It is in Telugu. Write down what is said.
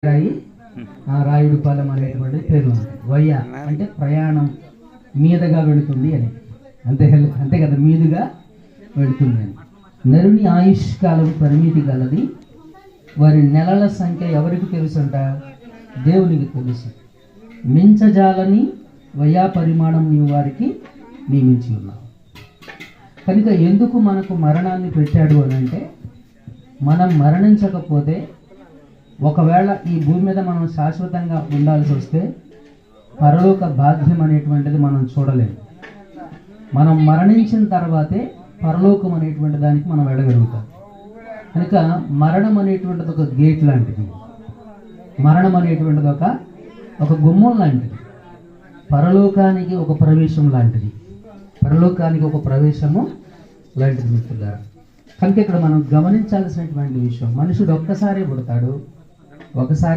రాయి రాయుడుపాలెం అనేటువంటి పేరు ఉంది. వయ్య అంటే ప్రయాణం మీదుగా వెళుతుంది అని, అంతే అంతే కదా, మీదుగా వెళుతుంది అని. నరుని ఆయుష్ కాలం పరిమితి గలది, వారి నెలల సంఖ్య ఎవరికి తెలుసంట? దేవునికి తెలుసు. మించజాలని వయా పరిమాణం నీవు వారికి నియమించి ఉన్నావు. కనుక ఎందుకు మనకు మరణాన్ని పెట్టాడు అని అంటే, మనం మరణించకపోతే ఒకవేళ ఈ భూమి మీద మనం శాశ్వతంగా ఉండాల్సి వస్తే పరలోక భాగ్యం అనేటువంటిది మనం చూడలేము. మనం మరణించిన తర్వాతే పరలోకం అనేటువంటి దానికి మనం వెళ్ళగలుగుతాం. కనుక మరణం అనేటువంటిది ఒక గేట్ లాంటిది, మరణం అనేటువంటిది ఒక గుమ్మం లాంటిది, పరలోకానికి ఒక ప్రవేశం లాంటిది, పరలోకానికి ఒక ప్రవేశము లాంటిది మిత్రులారా. కనుక ఇక్కడ మనం గమనించాల్సినటువంటి విషయం, మనుషుడు ఒక్కసారి పుడతాడు, ఒకసారి